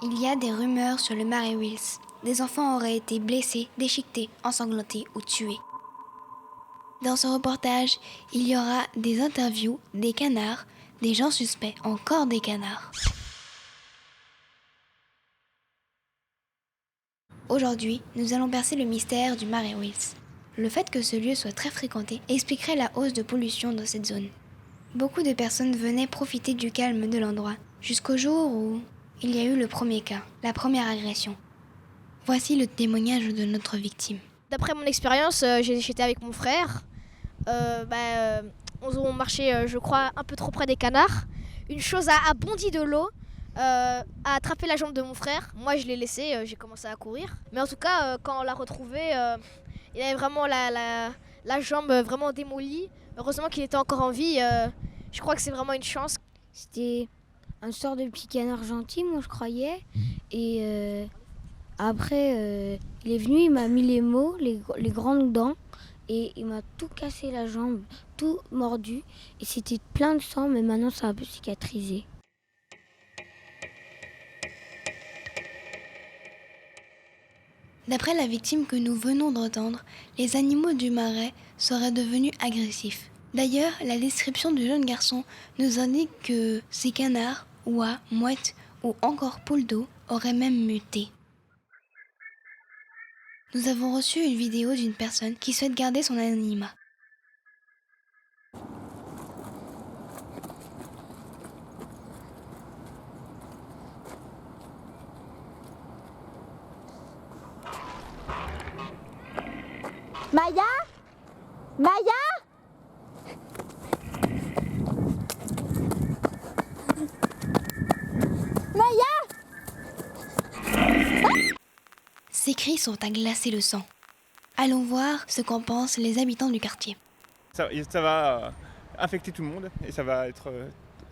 Il y a des rumeurs sur le marais Wills. Des enfants auraient été blessés, déchiquetés, ensanglantés ou tués. Dans ce reportage, il y aura des interviews, des canards, des gens suspects, encore des canards. Aujourd'hui, nous allons percer le mystère du marais Wills. Le fait que ce lieu soit très fréquenté expliquerait la hausse de pollution dans cette zone. Beaucoup de personnes venaient profiter du calme de l'endroit, jusqu'au jour où il y a eu le premier cas, la première agression. Voici le témoignage de notre victime. D'après mon expérience, j'étais avec mon frère. On marchait, je crois, un peu trop près des canards. Une chose a bondi de l'eau, a attrapé la jambe de mon frère. Moi, je l'ai laissé, j'ai commencé à courir. Mais en tout cas, quand on l'a retrouvé, il avait vraiment la jambe vraiment démolie. Heureusement qu'il était encore en vie. Je crois que c'est vraiment une chance. C'était un sort de petit canard gentil, moi je croyais. Et après, il est venu, il m'a mis les mots, les grandes dents. Et il m'a tout cassé la jambe, tout mordu. Et c'était plein de sang, mais maintenant ça a un peu cicatrisé. D'après la victime que nous venons d'entendre, les animaux du marais seraient devenus agressifs. D'ailleurs, la description du jeune garçon nous indique que ces canards, oies, mouettes ou encore poules d'eau auraient même muté. Nous avons reçu une vidéo d'une personne qui souhaite garder son anonymat. Maya Maya Maya Ces cris sont à glacer le sang. Allons voir ce qu'en pensent les habitants du quartier. Ça va affecter tout le monde et ça va être...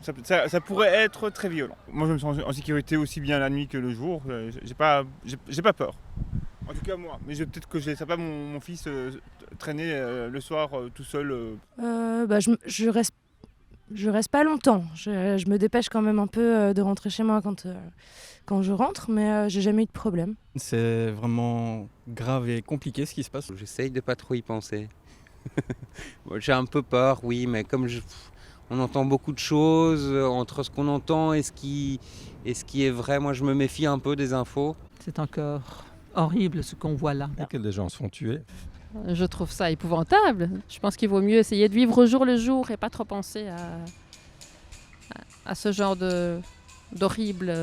Ça pourrait être très violent. Moi je me sens en sécurité aussi bien la nuit que le jour. J'ai pas peur. En tout cas moi. Mais peut-être que je ne laisserai pas mon fils traîner le soir tout seul. Je reste pas longtemps. Je me dépêche quand même un peu de rentrer chez moi quand je rentre, mais j'ai jamais eu de problème. C'est vraiment grave et compliqué ce qui se passe. J'essaye de pas trop y penser. Bon, j'ai un peu peur, oui, mais on entend beaucoup de choses entre ce qu'on entend et ce qui est vrai. Moi, je me méfie un peu des infos. C'est encore horrible ce qu'on voit là. Que des gens sont tués. Je trouve ça épouvantable. Je pense qu'il vaut mieux essayer de vivre au jour le jour et pas trop penser à ce genre d'horribles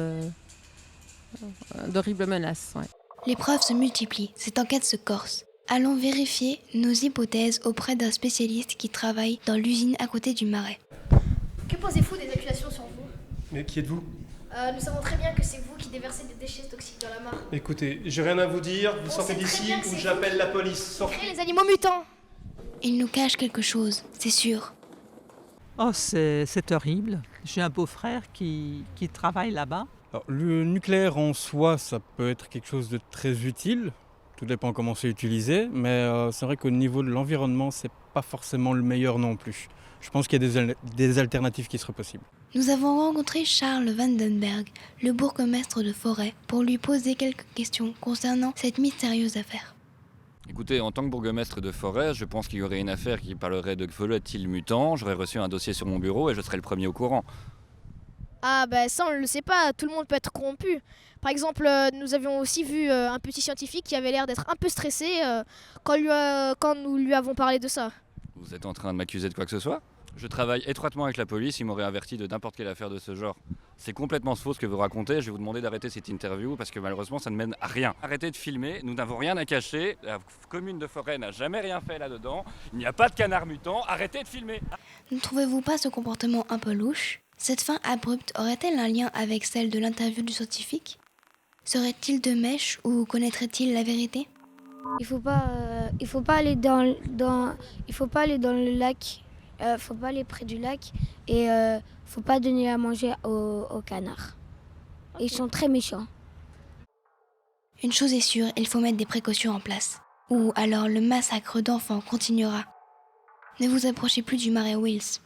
menaces. Ouais. Les preuves se multiplient, cette enquête se corse. Allons vérifier nos hypothèses auprès d'un spécialiste qui travaille dans l'usine à côté du marais. Que pensez-vous des accusations sur vous ? Mais qui êtes-vous ? Nous savons très bien que c'est vous qui déversez des déchets toxiques dans la mare. Écoutez, j'ai rien à vous dire, vous sortez d'ici ou j'appelle la police. Sortez. Les animaux mutants ! Il nous cache quelque chose, c'est sûr. Oh, c'est horrible. J'ai un beau-frère qui travaille là-bas. Alors, le nucléaire en soi, ça peut être quelque chose de très utile. Tout dépend comment c'est utilisé, mais c'est vrai qu'au niveau de l'environnement, c'est pas forcément le meilleur non plus. Je pense qu'il y a des alternatives qui seraient possibles. Nous avons rencontré Charles Vandenberg, le bourgmestre de Forêt, pour lui poser quelques questions concernant cette mystérieuse affaire. Écoutez, en tant que bourgmestre de Forêt, je pense qu'il y aurait une affaire qui parlerait de volatiles mutants. J'aurais reçu un dossier sur mon bureau et je serais le premier au courant. Ah ça on ne le sait pas, tout le monde peut être corrompu. Par exemple, nous avions aussi vu un petit scientifique qui avait l'air d'être un peu stressé quand nous lui avons parlé de ça. Vous êtes en train de m'accuser de quoi que ce soit ? Je travaille étroitement avec la police, ils m'auraient averti de n'importe quelle affaire de ce genre. C'est complètement faux ce que vous racontez, je vais vous demander d'arrêter cette interview parce que malheureusement ça ne mène à rien. Arrêtez de filmer, nous n'avons rien à cacher, la commune de Forêt n'a jamais rien fait là-dedans, il n'y a pas de canard mutant, arrêtez de filmer. Ne trouvez-vous pas ce comportement un peu louche ? Cette fin abrupte aurait-elle un lien avec celle de l'interview du scientifique ? Serait-il de mèche ou connaîtrait-il la vérité ? Il faut pas aller dans le lac. Faut pas aller près du lac et faut pas donner à manger aux canards. Ils sont très méchants. Une chose est sûre, il faut mettre des précautions en place. Ou alors le massacre d'enfants continuera. Ne vous approchez plus du marais Wills.